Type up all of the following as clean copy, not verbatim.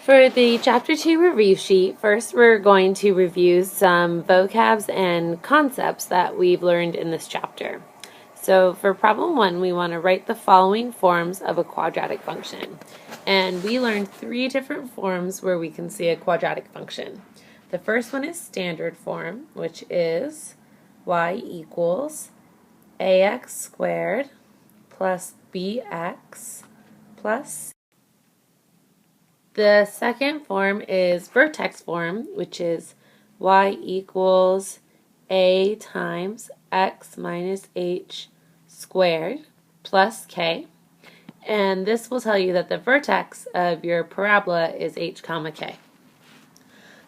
For the Chapter 2 review sheet, first we're going to review some vocabs and concepts that we've learned in this chapter. So for problem 1, we want to write the following forms of a quadratic function. And we learned 3 different forms where we can see a quadratic function. The first one is standard form, which is y equals ax squared plus bx plus c. The second form is vertex form, which is y equals a times x minus h squared plus k. And this will tell you that the vertex of your parabola is h comma k.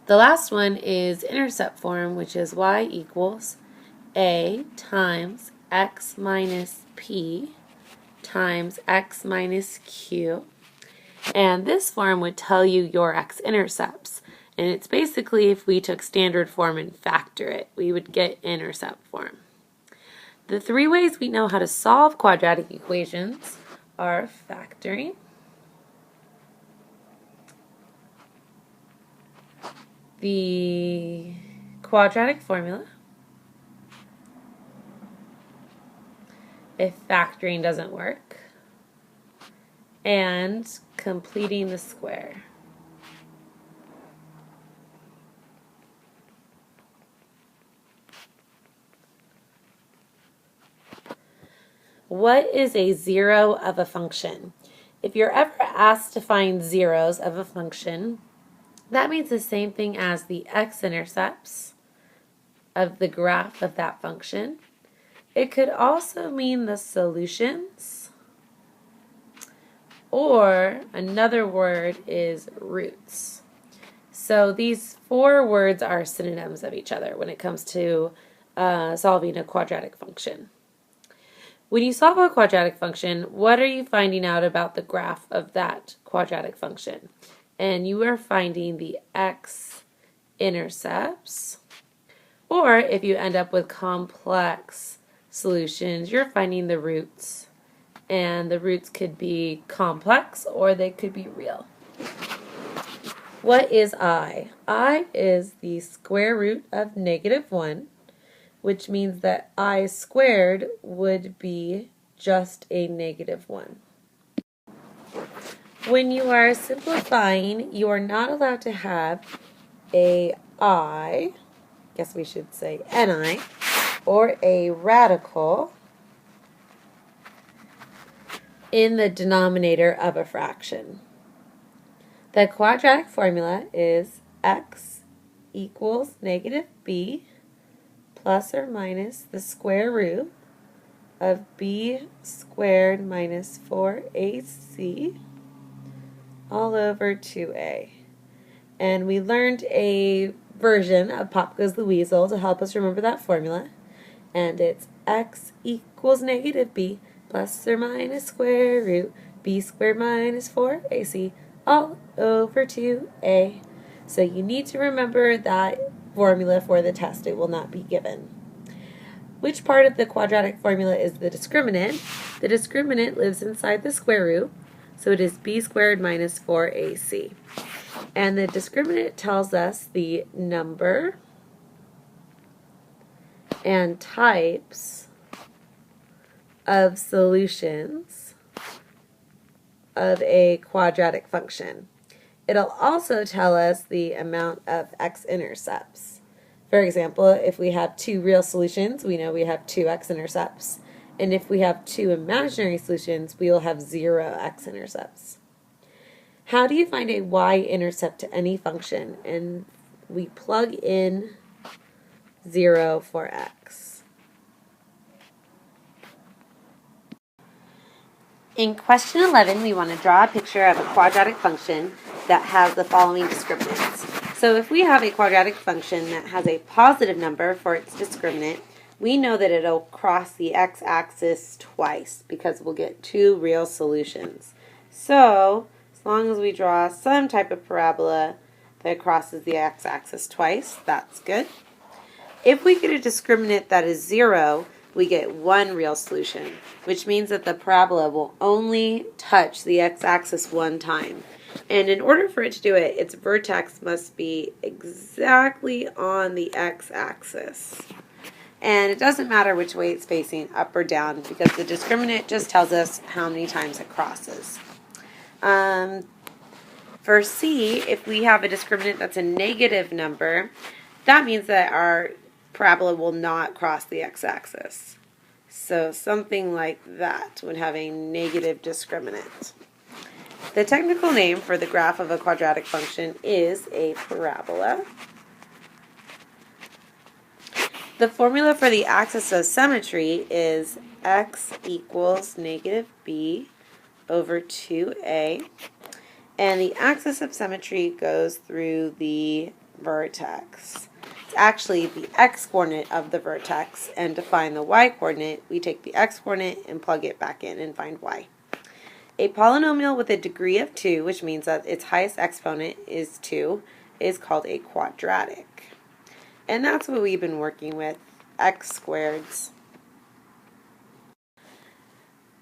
The last one is intercept form, which is y equals a times x minus p times x minus q. And this form would tell you your x-intercepts. And it's basically if we took standard form and factor it, we would get intercept form. The 3 ways we know how to solve quadratic equations are factoring, the quadratic formula, if factoring doesn't work, and completing the square. What is a zero of a function? If you're ever asked to find zeros of a function, that means the same thing as the x-intercepts of the graph of that function. It could also mean the solutions, or another word is roots. So these 4 words are synonyms of each other when it comes to solving a quadratic function. When you solve a quadratic function, what are you finding out about the graph of that quadratic function? And you are finding the x-intercepts, or if you end up with complex solutions, you're finding the roots. And the roots could be complex or they could be real. What is I? I is the square root of -1, which means that I squared would be just a -1. When you are simplifying, you are not allowed to have a I, guess we should say ni, or a radical in the denominator of a fraction. The quadratic formula is x equals -b plus or minus the square root of b squared minus 4ac all over 2a. And we learned a version of Pop Goes the Weasel to help us remember that formula. And it's x equals -b plus or minus square root b squared minus 4ac all over 2a. So you need to remember that formula for the test. It will not be given. Which part of the quadratic formula is the discriminant? The discriminant lives inside the square root, so it is b squared minus 4ac. And the discriminant tells us the number and types of solutions of a quadratic function. It'll also tell us the amount of x-intercepts. For example, if we have 2 real solutions, we know we have 2 x-intercepts. And if we have 2 imaginary solutions, we will have 0 x-intercepts. How do you find a y-intercept to any function? And we plug in 0 for x. In question 11, we want to draw a picture of a quadratic function that has the following discriminants. So if we have a quadratic function that has a positive number for its discriminant, we know that it'll cross the x-axis twice because we'll get 2 real solutions. So as long as we draw some type of parabola that crosses the x-axis twice, that's good. If we get a discriminant that is 0, we get 1 real solution, which means that the parabola will only touch the x-axis 1 time. And in order for it to do it, its vertex must be exactly on the x-axis. And it doesn't matter which way it's facing, up or down, because the discriminant just tells us how many times it crosses. For C, if we have a discriminant that's a negative number, that means that our parabola will not cross the x-axis. So something like that would have a negative discriminant. The technical name for the graph of a quadratic function is a parabola. The formula for the axis of symmetry is x equals negative b over 2a. And the axis of symmetry goes through the vertex. It's actually the x-coordinate of the vertex, and to find the y-coordinate, we take the x-coordinate and plug it back in and find y. A polynomial with a degree of 2, which means that its highest exponent is 2, is called a quadratic. And that's what we've been working with, x squareds.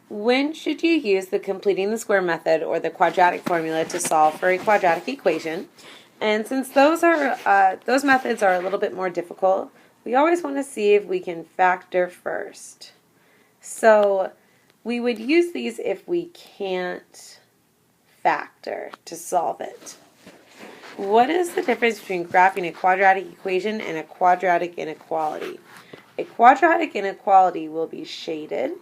When should you use the completing the square method or the quadratic formula to solve for a quadratic equation? And since those methods are a little bit more difficult, we always want to see if we can factor first. So we would use these if we can't factor to solve it. What is the difference between graphing a quadratic equation and a quadratic inequality? A quadratic inequality will be shaded,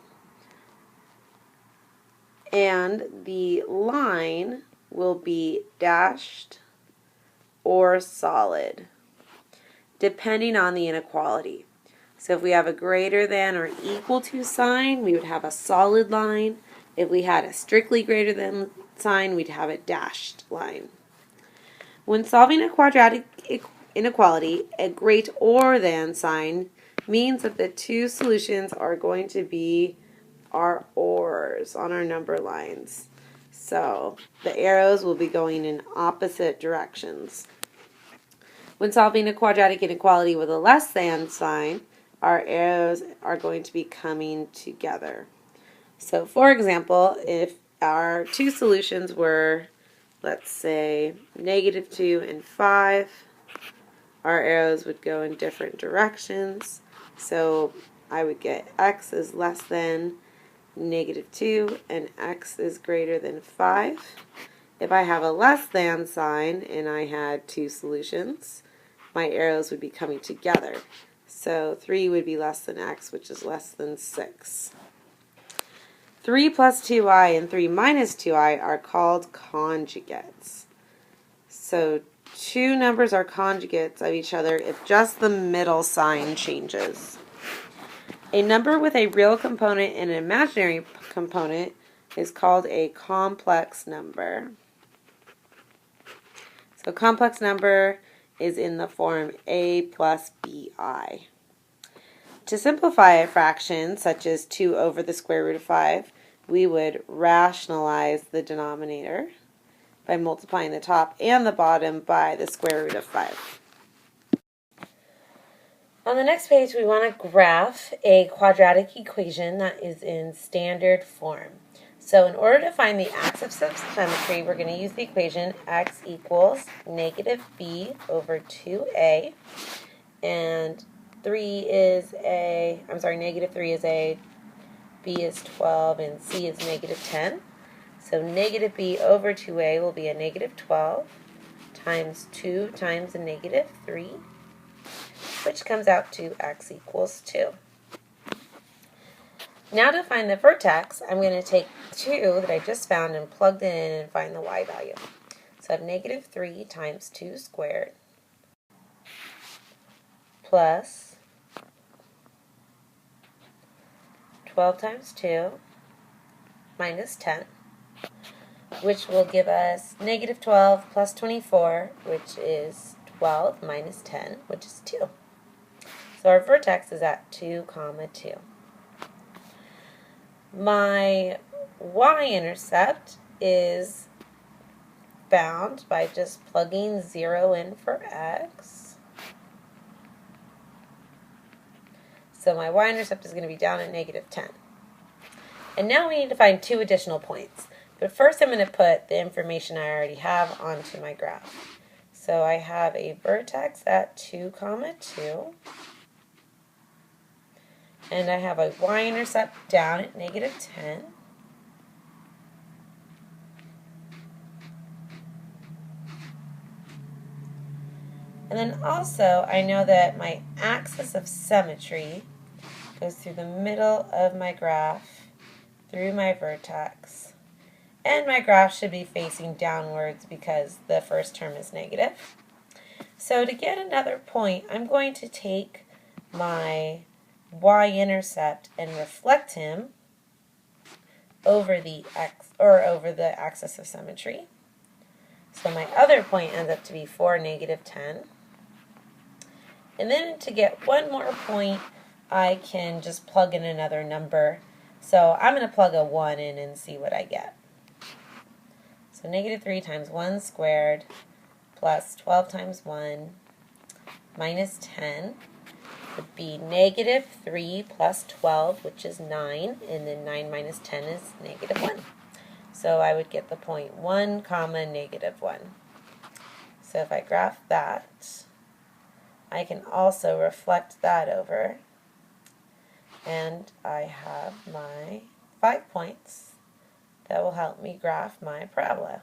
and the line will be dashed or solid, depending on the inequality. So if we have a greater than or equal to sign, we would have a solid line. If we had a strictly greater than sign, we'd have a dashed line. When solving a quadratic inequality, a greater than sign means that the two solutions are going to be our ors on our number lines. So the arrows will be going in opposite directions. When solving a quadratic inequality with a less than sign, our arrows are going to be coming together. So for example, if our two solutions were, let's say, -2 and 5, our arrows would go in different directions. So I would get x is less than -2 and x is greater than 5. If I have a less than sign and I had two solutions, my arrows would be coming together. So 3 would be less than x, which is less than 6. 3 plus 2i and 3 minus 2i are called conjugates. So two numbers are conjugates of each other if just the middle sign changes. A number with a real component and an imaginary component is called a complex number. So a complex number is in the form a plus bi. To simplify a fraction, such as 2 over the square root of 5, we would rationalize the denominator by multiplying the top and the bottom by the square root of 5. On the next page, we want to graph a quadratic equation that is in standard form. So in order to find the axis of symmetry, we're going to use the equation x equals -b over 2a, and -3 is a, b is 12, and c is -10. So -b over 2a will be a -12 times 2 times a -3, which comes out to x equals 2. Now to find the vertex, I'm going to take 2 that I just found and plug it in and find the y value. So I have -3 times 2 squared plus 12 times 2 minus 10, which will give us -12 plus 24, which is 12 minus 10, which is 2. So our vertex is at 2, 2. My y-intercept is found by just plugging 0 in for x. So my y-intercept is going to be down at -10. And now we need to find two additional points. But first I'm going to put the information I already have onto my graph. So I have a vertex at 2, 2. And I have a y-intercept down at -10. And then also I know that my axis of symmetry goes through the middle of my graph, through my vertex. And my graph should be facing downwards because the first term is negative. So to get another point, I'm going to take my y-intercept and reflect him over the over the axis of symmetry. So my other point ends up to be 4, -10. And then to get one more point, I can just plug in another number. So I'm going to plug a 1 in and see what I get. So -3 times 1 squared plus 12 times 1 minus 10 would be -3 plus 12, which is 9, and then 9 minus 10 is -1. So I would get the point 1, -1. So if I graph that, I can also reflect that over, and I have my 5 points that will help me graph my parabola.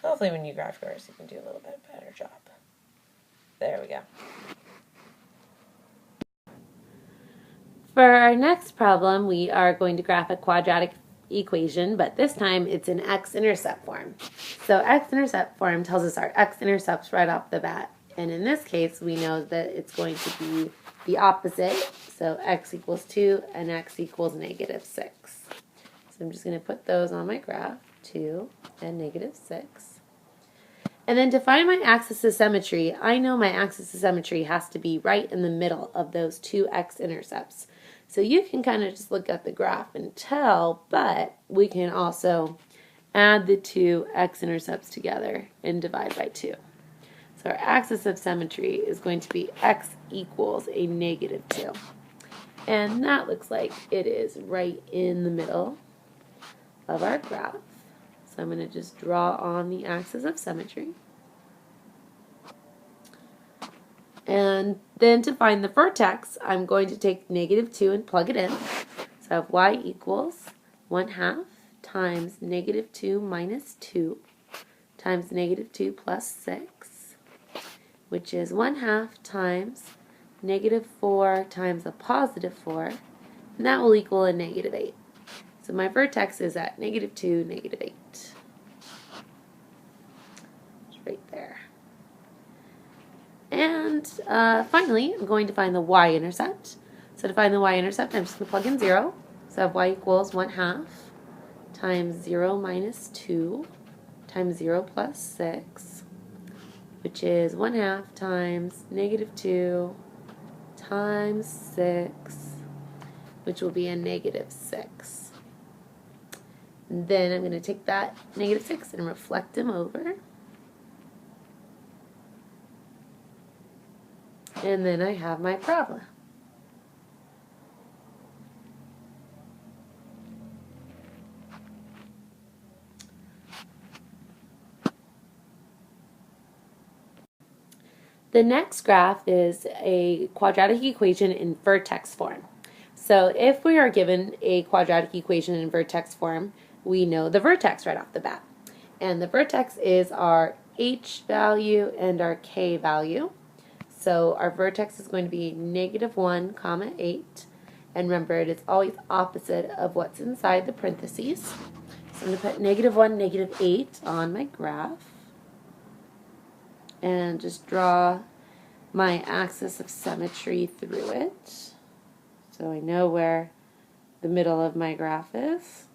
Hopefully when you graph yours, you can do a little bit better job. There we go. For our next problem, we are going to graph a quadratic equation, but this time it's in X-Intercept form. So X-Intercept form tells us our X-intercepts right off the bat. And in this case, we know that it's going to be the opposite. So x equals 2 and x equals -6. So I'm just going to put those on my graph, 2 and -6. And then to find my axis of symmetry, I know my axis of symmetry has to be right in the middle of those two x-intercepts. So you can kind of just look at the graph and tell, but we can also add the two x-intercepts together and divide by 2. So our axis of symmetry is going to be x equals a -2. And that looks like it is right in the middle of our graph. So I'm going to just draw on the axis of symmetry. And then to find the vertex, I'm going to take -2 and plug it in. So I have y equals 1/2 times -2 minus 2 times -2 plus 6, which is 1/2 times -4 times a positive 4, and that will equal a -8. So my vertex is at -2, -8. It's right there. And finally, I'm going to find the y-intercept. So to find the y-intercept, I'm just going to plug in 0. So I have y equals 1/2 times 0 minus 2 times 0 plus 6, which is 1/2 times -2 times 6, which will be a -6. And then I'm going to take that -6 and reflect them over. And then I have my parabola. The next graph is a quadratic equation in vertex form. So if we are given a quadratic equation in vertex form, we know the vertex right off the bat. And the vertex is our h value and our k value. So our vertex is going to be -1, 8. And remember, it is always opposite of what's inside the parentheses. So I'm going to put -1, -8 on my graph. And just draw my axis of symmetry through it. So I know where the middle of my graph is.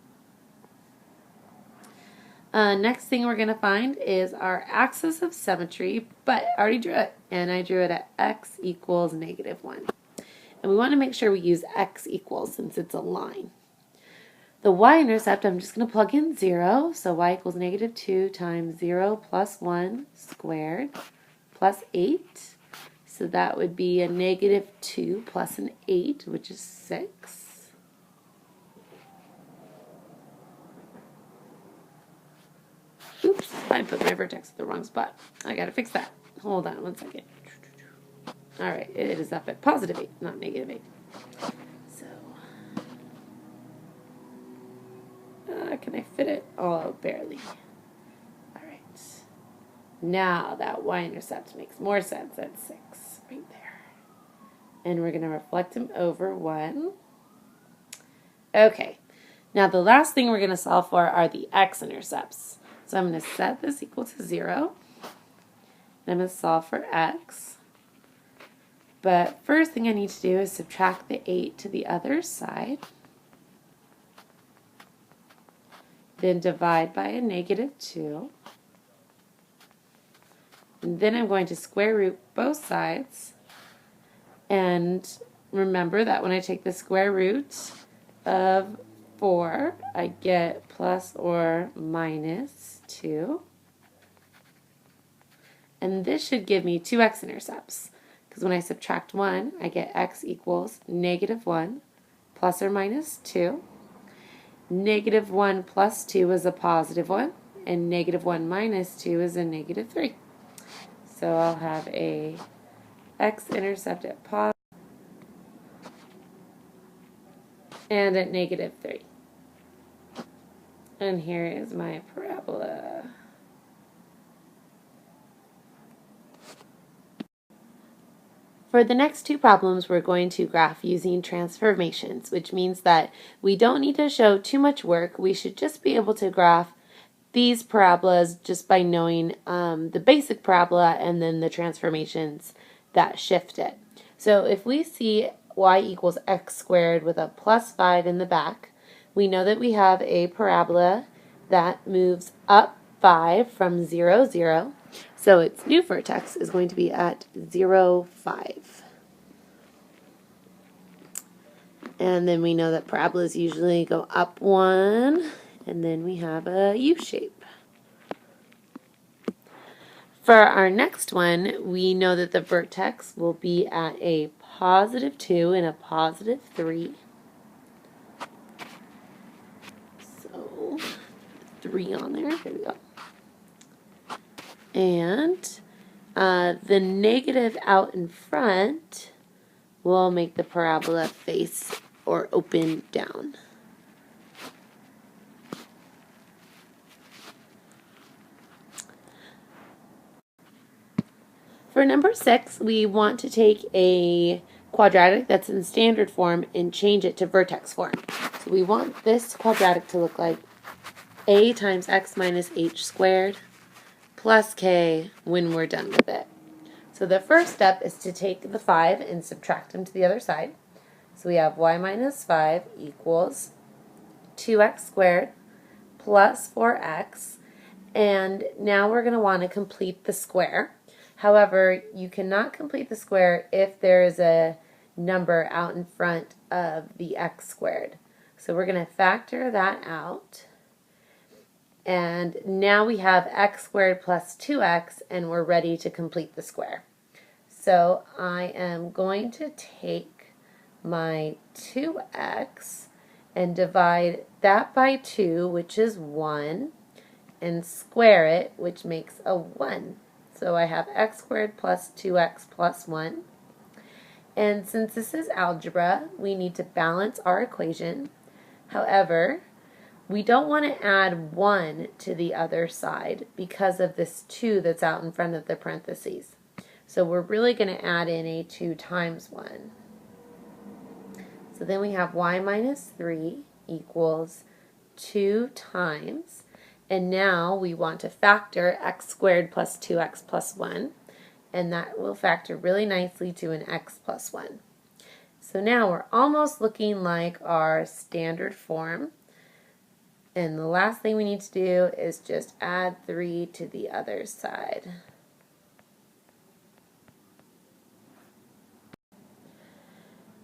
Next thing we're going to find is our axis of symmetry, but I already drew it, and I drew it at x equals -1. And we want to make sure we use x equals since it's a line. The y-intercept, I'm just going to plug in 0, so y equals -2 times 0 plus 1 squared plus 8. So that would be a -2 plus an 8, which is 6. I put my vertex in the wrong spot. I gotta fix that. Hold on 1 second. Alright, it is up at positive 8, not negative 8. So, can I fit it? Oh, barely. Alright. Now that y-intercept makes more sense at 6, right there. And we're going to reflect him over 1. Okay. Now the last thing we're going to solve for are the x-intercepts. So I'm going to set this equal to 0. And I'm going to solve for x. But first thing I need to do is subtract the 8 to the other side. Then divide by a -2. And then I'm going to square root both sides. And remember that when I take the square root of 4, I get plus or minus 2. And this should give me 2 x-intercepts. Because when I subtract 1, I get x equals -1 plus or minus 2. -1 plus 2 is a positive 1, and -1 minus 2 is a -3. So I'll have a x-intercept at positive and at -3. And here is my parabola. For the next two problems, we're going to graph using transformations, which means that we don't need to show too much work. We should just be able to graph these parabolas just by knowing the basic parabola and then the transformations that shift it. So if we see y equals x squared with a plus 5 in the back, we know that we have a parabola that moves up 5 from 0, 0. So its new vertex is going to be at 0, 5. And then we know that parabolas usually go up 1, and then we have a U shape. For our next one, we know that the vertex will be at a positive 2 and a positive 3. So 3 on there. There we go. And the negative out in front will make the parabola face or open down. For number 6, we want to take a quadratic that's in standard form and change it to vertex form. So we want this quadratic to look like a times x minus h squared plus k when we're done with it. So the first step is to take the 5 and subtract them to the other side. So we have y minus 5 equals 2x squared plus 4x. And now we're going to want to complete the square. However, you cannot complete the square if there is a number out in front of the x squared. So we're going to factor that out. And now we have x squared plus 2x, and we're ready to complete the square. So I am going to take my 2x and divide that by 2, which is 1, and square it, which makes a 1. So I have x squared plus 2x plus 1. And since this is algebra, we need to balance our equation. However, we don't want to add 1 to the other side because of this 2 that's out in front of the parentheses. So we're really going to add in a 2 times 1. So then we have y minus 3 equals 2 times. And now we want to factor x squared plus 2x plus 1. And that will factor really nicely to an x plus 1. So now we're almost looking like our standard form. And the last thing we need to do is just add 3 to the other side.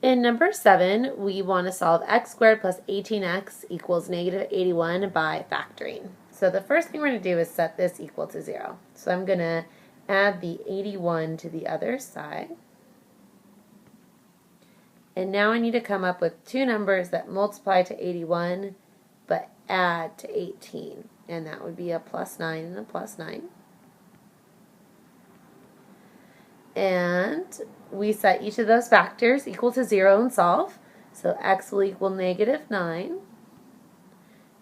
In number 7, we want to solve x squared plus 18x equals negative 81 by factoring. So the first thing we're going to do is set this equal to 0. So I'm going to add the 81 to the other side. And now I need to come up with two numbers that multiply to 81 but add to 18. and that would be a plus 9 and a plus 9. And we set each of those factors equal to 0 and solve. So x will equal negative 9,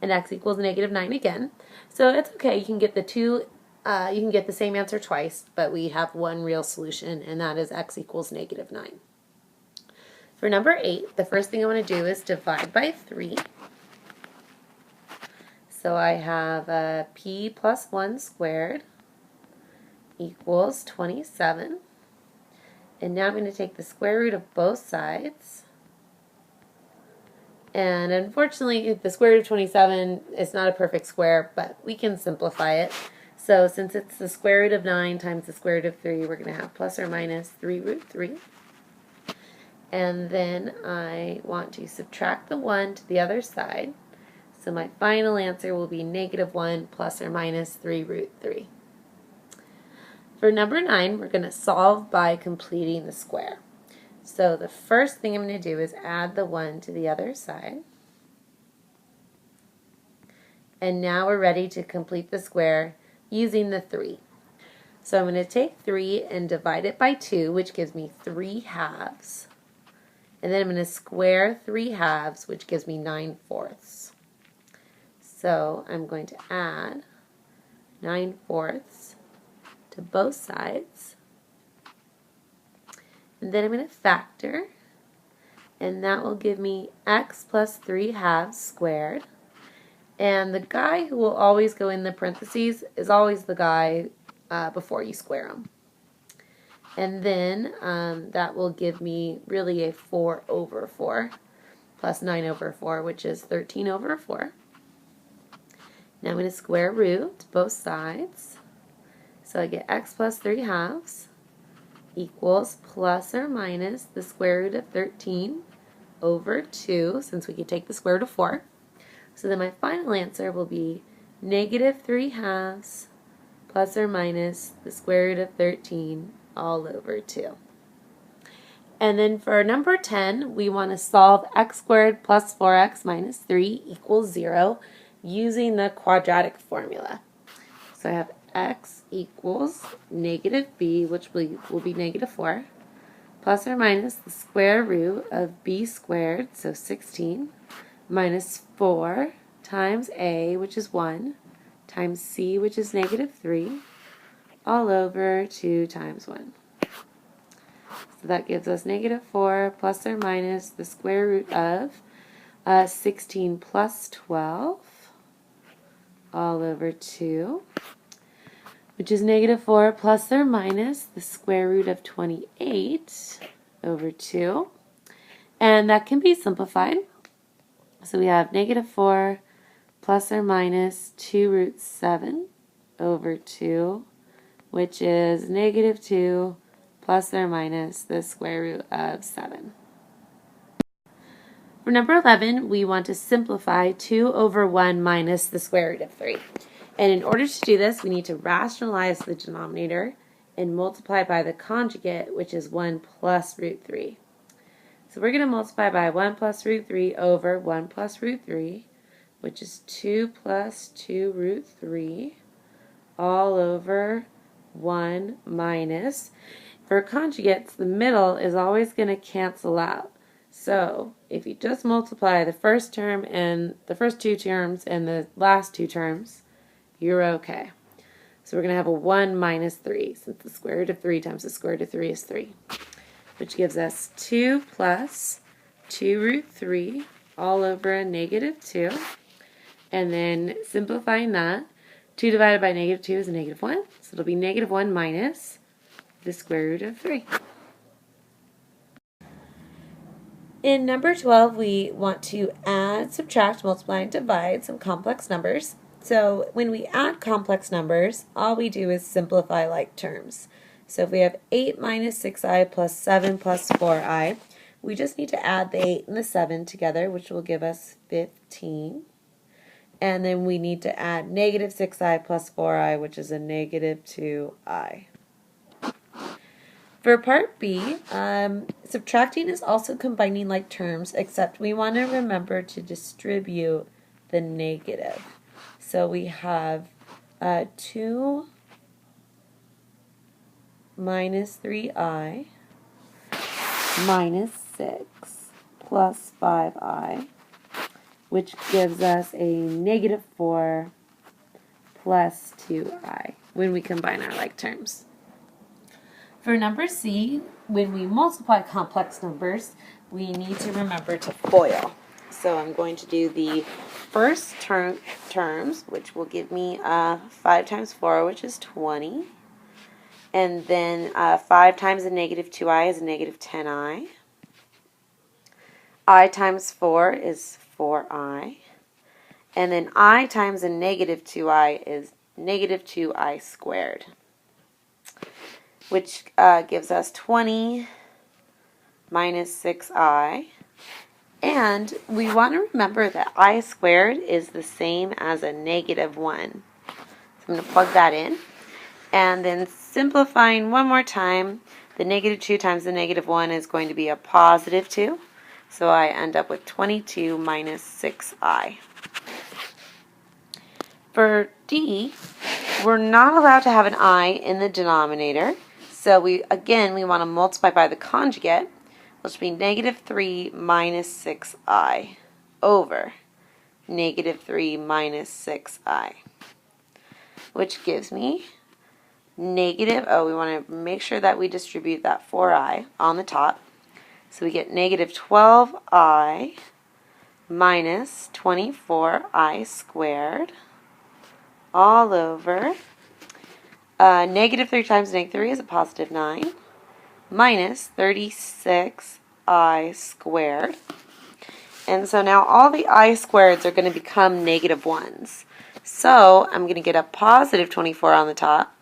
and x equals negative 9 again. So it's okay, you can get the same answer twice, but we have one real solution, and that is x equals negative 9. For number 8, the first thing I want to do is divide by 3. So I have p plus 1 squared equals 27. And now I'm going to take the square root of both sides. And unfortunately, the square root of 27 is not a perfect square, but we can simplify it. So since it's the square root of 9 times the square root of 3, we're going to have plus or minus 3 root 3. And then I want to subtract the 1 to the other side. So my final answer will be negative 1 plus or minus 3 root 3. For number 9, we're going to solve by completing the square. So the first thing I'm going to do is add the 1 to the other side. And now we're ready to complete the square using the 3. So I'm going to take 3 and divide it by 2, which gives me 3 halves. And then I'm going to square 3 halves, which gives me 9 fourths. So I'm going to add 9 fourths to both sides. And then I'm going to factor, and that will give me x plus 3 halves squared. And the guy who will always go in the parentheses is always the guy before you square them. And then that will give me really a 4 over 4 plus 9 over 4, which is 13 over 4. Now I'm going to square root both sides. So I get x plus 3 halves equals plus or minus the square root of 13 over 2, since we could take the square root of 4. So then my final answer will be negative 3 halves plus or minus the square root of 13 all over 2. And then for number 10, we want to solve x squared plus 4x minus 3 equals 0 using the quadratic formula. So I have x equals negative b, which will be negative 4, plus or minus the square root of b squared, so 16, minus 4 times a, which is 1, times c, which is negative 3, all over 2 times 1. So that gives us negative 4 plus or minus the square root of 16 plus 12, all over 2. Which is negative 4 plus or minus the square root of 28 over 2. And that can be simplified. So we have negative 4 plus or minus 2 root 7 over 2, which is negative 2 plus or minus the square root of 7. For number 11, we want to simplify 2 over 1 minus the square root of 3. And in order to do this, we need to rationalize the denominator and multiply by the conjugate, which is 1 plus root 3. So we're going to multiply by 1 plus root 3 over 1 plus root 3, which is 2 plus 2 root 3, all over 1 minus. For conjugates, the middle is always going to cancel out. So if you just multiply the first term and the first 2 terms and the last 2 terms, you're okay. So we're going to have a 1 minus 3, since the square root of 3 times the square root of 3 is 3, which gives us 2 plus 2 root 3 all over a negative 2. And then simplifying that, 2 divided by negative 2 is a negative 1, so it'll be negative 1 minus the square root of 3. In number 12, we want to add, subtract, multiply, and divide some complex numbers. So when we add complex numbers, all we do is simplify like terms. So if we have 8 minus 6i plus 7 plus 4i, we just need to add the 8 and the 7 together, which will give us 15. And then we need to add negative 6i plus 4i, which is a negative 2i. For part B, subtracting is also combining like terms, except we want to remember to distribute the negative. So we have 2 minus 3i minus 6 plus 5i, which gives us a negative 4 plus 2i when we combine our like terms. For number C, when we multiply complex numbers, we need to remember to FOIL. So I'm going to do the first terms, which will give me 5 times 4, which is 20. And then 5 times a negative 2i is a negative 10i. I times 4 is 4i. And then I times a negative 2i is negative 2i squared, which gives us 20 minus 6i. And we want to remember that I squared is the same as a negative 1. So I'm going to plug that in. And then simplifying one more time, the negative 2 times the negative 1 is going to be a positive 2. So I end up with 22 minus 6i. For D, we're not allowed to have an I in the denominator. So we want to multiply by the conjugate, which would be negative 3 minus 6i over negative 3 minus 6i, which gives me negative, we want to make sure that we distribute that 4i on the top. So we get negative 12i minus 24i squared all over negative 3 times negative 3 is a positive 9 minus 36i squared. And so now all the I squareds are going to become negative 1s. So I'm going to get a positive 24 on the top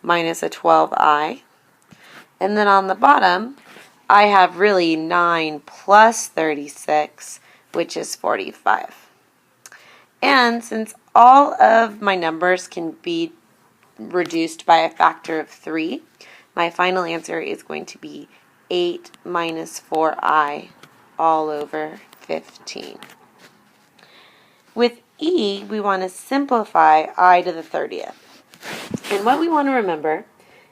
minus a 12i. And then on the bottom, I have really 9 plus 36, which is 45. And since all of my numbers can be reduced by a factor of 3, my final answer is going to be 8 minus 4i all over 15. With E, we want to simplify I to the 30th. And what we want to remember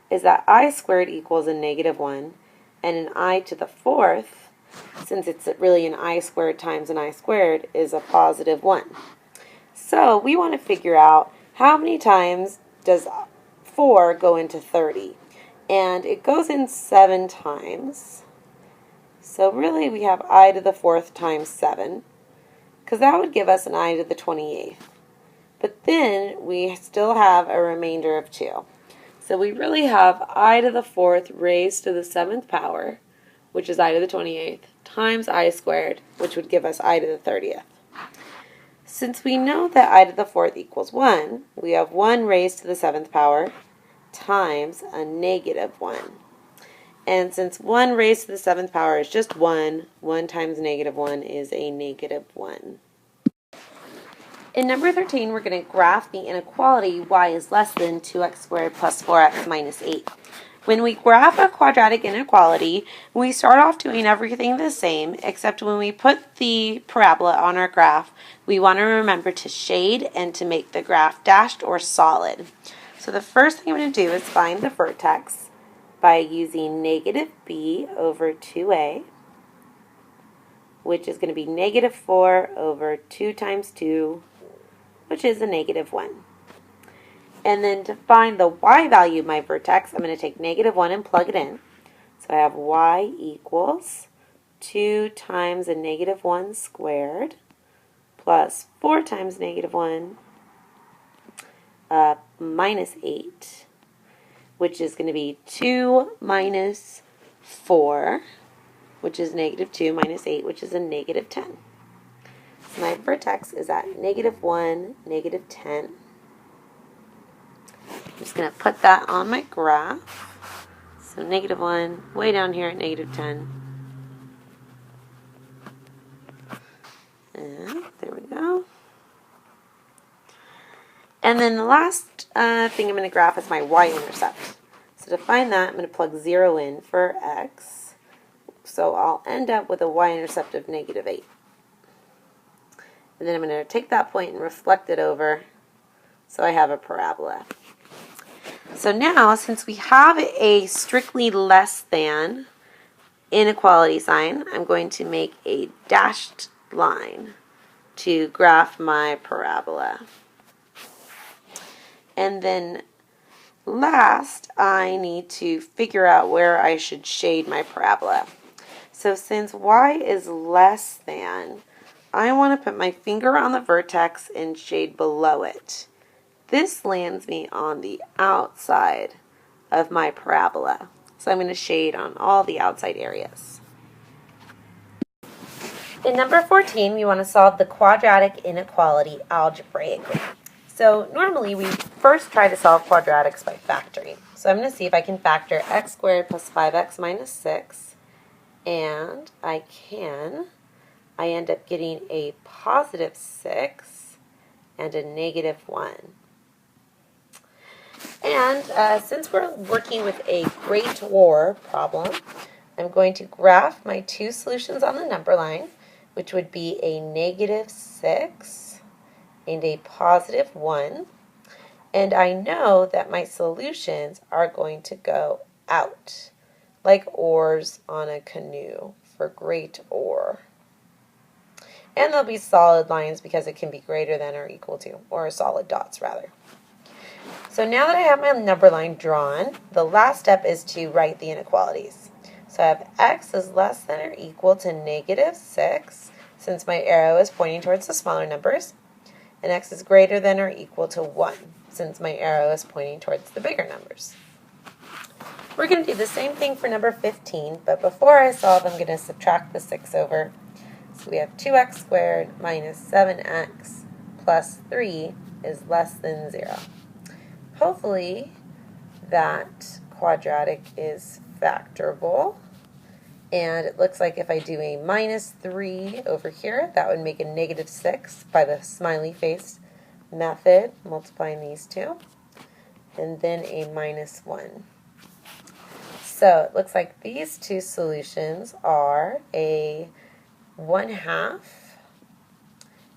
is that I squared equals a negative 1, and an I to the 4th, since it's really an I squared times an I squared, is a positive 1. So we want to figure out how many times does 4 go into 30. And it goes in 7 times. So really we have I to the 4th times 7, because that would give us an I to the 28th. But then we still have a remainder of 2. So we really have I to the 4th raised to the 7th power, which is I to the 28th, times I squared, which would give us I to the 30th. Since we know that I to the 4th equals 1, we have 1 raised to the 7th power times a negative 1. And since 1 raised to the 7th power is just 1, 1 times negative 1 is a negative 1. In number 13, we're going to graph the inequality y is less than 2x squared plus 4x minus 8. When we graph a quadratic inequality, we start off doing everything the same, except when we put the parabola on our graph, we want to remember to shade and to make the graph dashed or solid. So the first thing I'm going to do is find the vertex by using negative b over 2a, which is going to be negative 4 over 2 times 2, which is a negative 1. And then to find the y value of my vertex, I'm going to take negative 1 and plug it in. So I have y equals 2 times a negative 1 squared plus 4 times negative 1 minus 8, which is going to be 2 minus 4, which is negative 2 minus 8, which is a negative 10. So my vertex is at negative 1, negative 10. I'm just going to put that on my graph. So negative 1, way down here at negative 10. And there we go. And then the last thing I'm going to graph is my y-intercept. So to find that, I'm going to plug 0 in for x. So I'll end up with a y-intercept of negative 8. And then I'm going to take that point and reflect it over So I have a parabola. So now, since we have a strictly less than inequality sign, I'm going to make a dashed line to graph my parabola. And then last, I need to figure out where I should shade my parabola. So since y is less than, I want to put my finger on the vertex and shade below it. This lands me on the outside of my parabola. So I'm going to shade on all the outside areas. In number 14, we want to solve the quadratic inequality algebraically. So normally we first try to solve quadratics by factoring. So I'm going to see if I can factor x squared plus 5x minus 6. And I can. I end up getting a positive 6 and a negative 1. And since we're working with a Great War problem, I'm going to graph my two solutions on the number line, which would be a negative 6 and a positive 1. And I know that my solutions are going to go out, like oars on a canoe for great oar. And there'll be solid lines because it can be greater than or equal to, or solid dots rather. So now that I have my number line drawn, the last step is to write the inequalities. So I have x is less than or equal to negative 6, since my arrow is pointing towards the smaller numbers, and x is greater than or equal to 1, since my arrow is pointing towards the bigger numbers. We're going to do the same thing for number 15, but before I solve, I'm going to subtract the 6 over. So we have 2x squared minus 7x plus 3 is less than 0. Hopefully that quadratic is factorable. And it looks like if I do a minus 3 over here, that would make a negative 6 by the smiley face method, multiplying these two. And then a minus 1. So it looks like these two solutions are a 1/2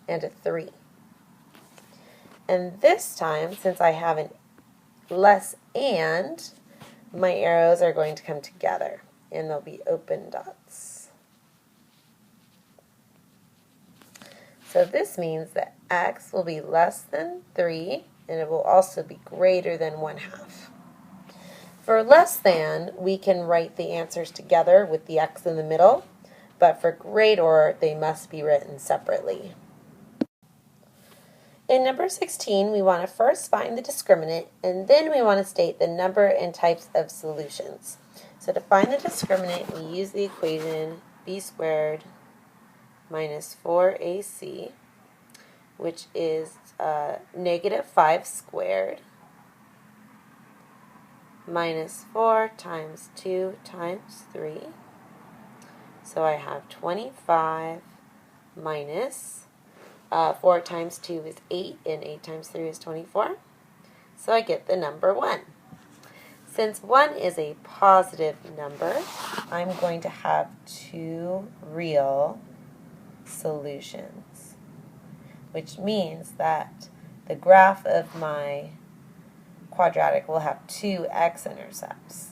and a 3. And this time, since I have an less and, my arrows are going to come together and they'll be open dots. So this means that x will be less than 3 and it will also be greater than 1/2. For less than, we can write the answers together with the x in the middle, but for greater, they must be written separately. In number 16, we want to first find the discriminant, and then we want to state the number and types of solutions. So to find the discriminant, we use the equation b squared minus 4ac, which is negative 5 squared minus 4 times 2 times 3. So I have 25 minus 4 times 2 is 8, and 8 times 3 is 24. So I get the number 1. Since 1 is a positive number, I'm going to have two real solutions, which means that the graph of my quadratic will have two x-intercepts.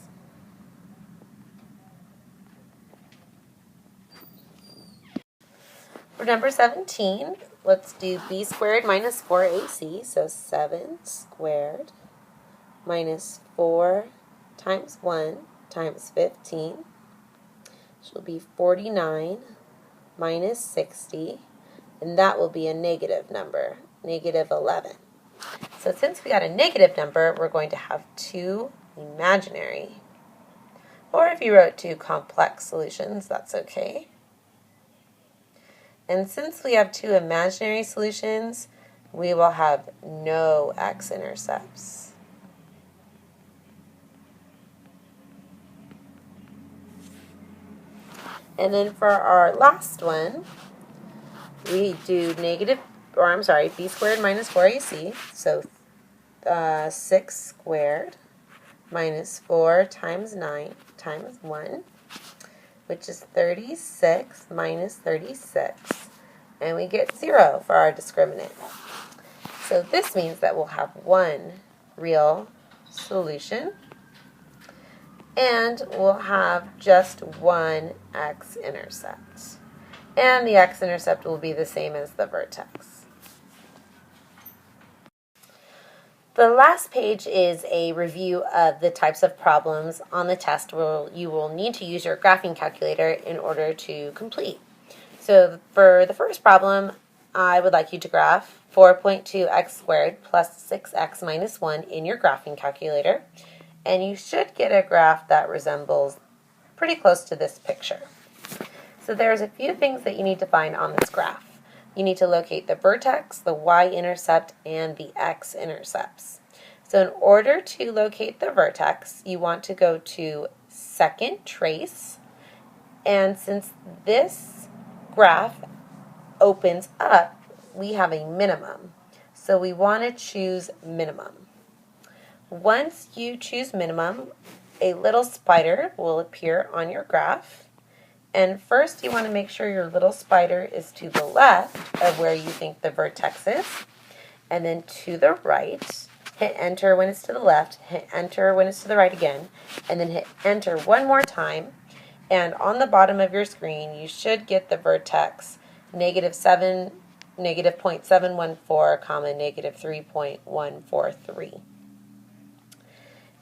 For number 17, let's do b squared minus 4ac, so 7 squared minus 4 times 1 times 15, which will be 49 minus 60, and that will be a negative number, negative 11. So since we got a negative number, we're going to have two imaginary, or if you wrote two complex solutions, that's okay. And since we have two imaginary solutions, we will have no x-intercepts. And then for our last one, we do b squared minus 4ac, so 6 squared minus 4 times 9 times 1, which is 36 minus 36, and we get 0 for our discriminant. So this means that we'll have one real solution, and we'll have just one x-intercept. And the x-intercept will be the same as the vertex. The last page is a review of the types of problems on the test where you will need to use your graphing calculator in order to complete. So for the first problem, I would like you to graph 4.2x squared plus 6x minus 1 in your graphing calculator. And you should get a graph that resembles pretty close to this picture. So there's a few things that you need to find on this graph. You need to locate the vertex, the y-intercept, and the x-intercepts. So in order to locate the vertex, you want to go to second trace. And since this graph opens up, we have a minimum. So we want to choose minimum. Once you choose minimum, a little spider will appear on your graph. And first you want to make sure your little spider is to the left of where you think the vertex is. And then to the right, hit enter when it's to the left, hit enter when it's to the right again, and then hit enter one more time. And on the bottom of your screen, you should get the vertex -7, -0.714, comma, -3.143.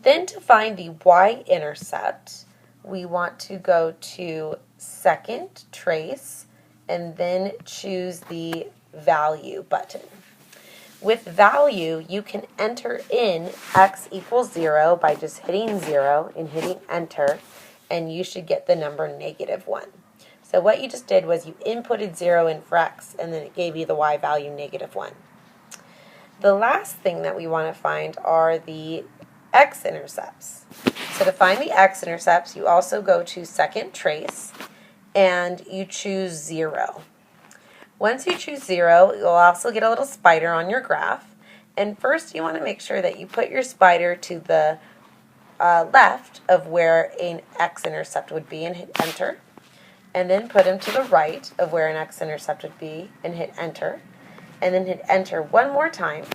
Then to find the y-intercept, we want to go to second trace and then choose the value button. With value, you can enter in x equals 0 by just hitting 0 and hitting enter, and you should get the number -1. So what you just did was you inputted 0 in for x, and then it gave you the y value -1. The last thing that we want to find are the x-intercepts. So to find the x-intercepts, you also go to second trace and you choose 0. Once you choose 0, you'll also get a little spider on your graph. And first you want to make sure that you put your spider to the left of where an x-intercept would be and hit enter. And then put him to the right of where an x-intercept would be and hit enter. And then hit enter one more time.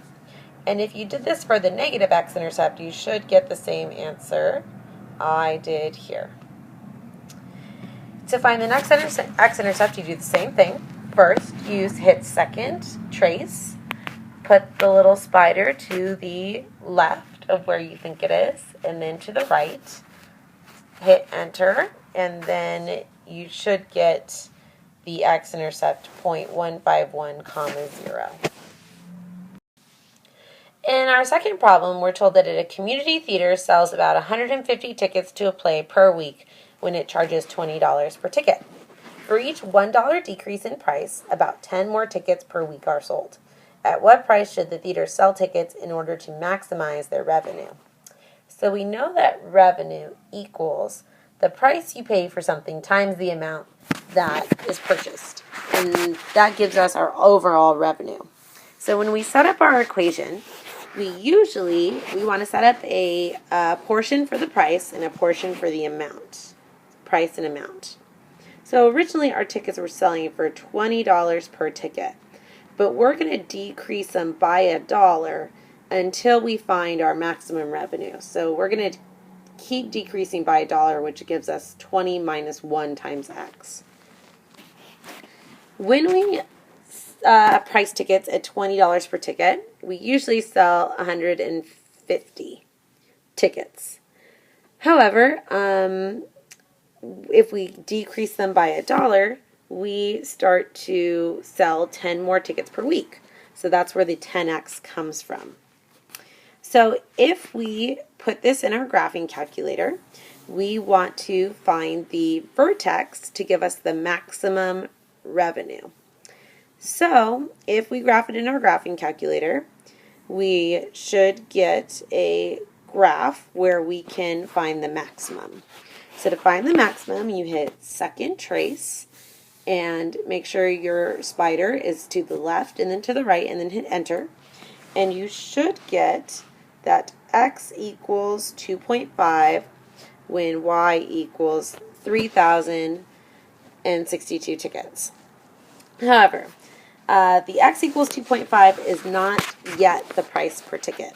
And if you did this for the negative x-intercept, you should get the same answer I did here. To find the next x-intercept, you do the same thing. First, hit second trace, put the little spider to the left of where you think it is, and then to the right, hit enter, and then you should get the x-intercept 0.151, comma, 0. In our second problem, we're told that a community theater sells about 150 tickets to a play per week when it charges $20 per ticket. For each $1 decrease in price, about 10 more tickets per week are sold. At what price should the theater sell tickets in order to maximize their revenue? So we know that revenue equals the price you pay for something times the amount that is purchased. And that gives us our overall revenue. So when we set up our equation, we want to set up a portion for the price and a portion for the amount. Price and amount. So originally our tickets were selling for $20 per ticket, but we're going to decrease them by $1 until we find our maximum revenue. So we're going to keep decreasing by $1, which gives us 20 minus 1 times x. When we price tickets at $20 per ticket, we usually sell 150 tickets. However, if we decrease them by $1, we start to sell 10 more tickets per week. So that's where the 10x comes from. So if we put this in our graphing calculator, we want to find the vertex to give us the maximum revenue. So if we graph it in our graphing calculator, we should get a graph where we can find the maximum. So to find the maximum, you hit second trace and make sure your spider is to the left and then to the right, and then hit enter. And you should get that x equals 2.5 when y equals 3,062 tickets. However, The X equals 2.5 is not yet the price per ticket,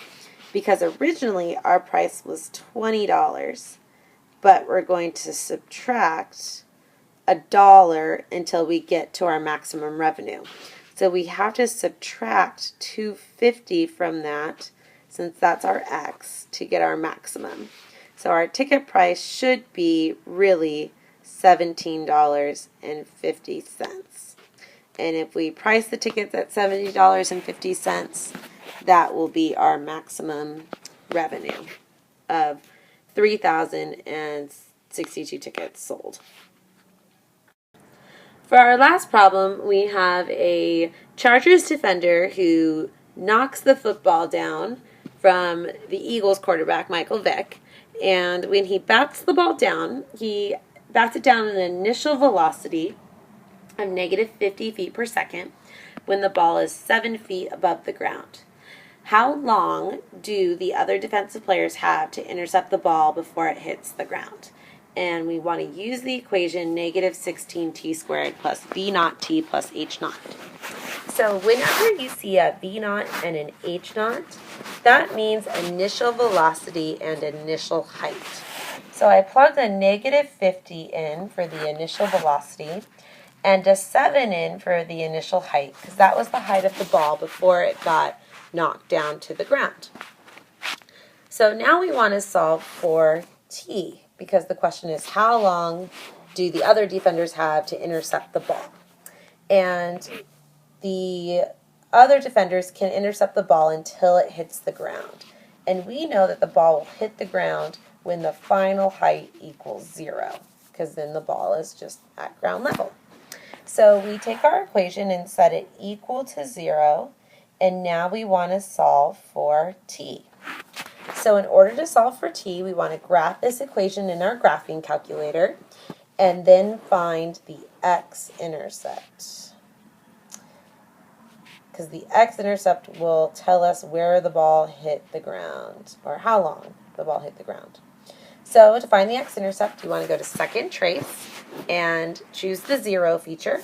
because originally our price was $20, but we're going to subtract $1 until we get to our maximum revenue. So we have to subtract $2.50 from that, since that's our X, to get our maximum. So our ticket price should be really $17.50. And if we price the tickets at $70.50, that will be our maximum revenue of 3,062 tickets sold. For our last problem, we have a Chargers defender who knocks the football down from the Eagles quarterback, Michael Vick. And when he bats the ball down, he bats it down at an initial velocity of negative 50 feet per second when the ball is 7 feet above the ground. How long do the other defensive players have to intercept the ball before it hits the ground? And we want to use the equation negative 16t squared plus v naught t plus h naught. So whenever you see a v naught and an h naught, that means initial velocity and initial height. So I plugged a negative 50 in for the initial velocity and a 7 in for the initial height, because that was the height of the ball before it got knocked down to the ground. So now we want to solve for t, because the question is, how long do the other defenders have to intercept the ball? And the other defenders can intercept the ball until it hits the ground. And we know that the ball will hit the ground when the final height equals 0, because then the ball is just at ground level. So we take our equation and set it equal to 0, and now we want to solve for t. So in order to solve for t, we want to graph this equation in our graphing calculator and then find the x-intercept, because the x-intercept will tell us where the ball hit the ground, or how long the ball hit the ground. So to find the x-intercept, you want to go to second trace and choose the 0 feature,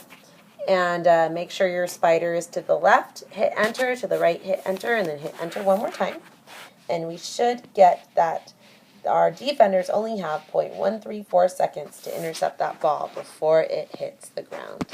and make sure your spider is to the left, hit enter, to the right, hit enter, and then hit enter one more time. And we should get that our defenders only have 0.134 seconds to intercept that ball before it hits the ground.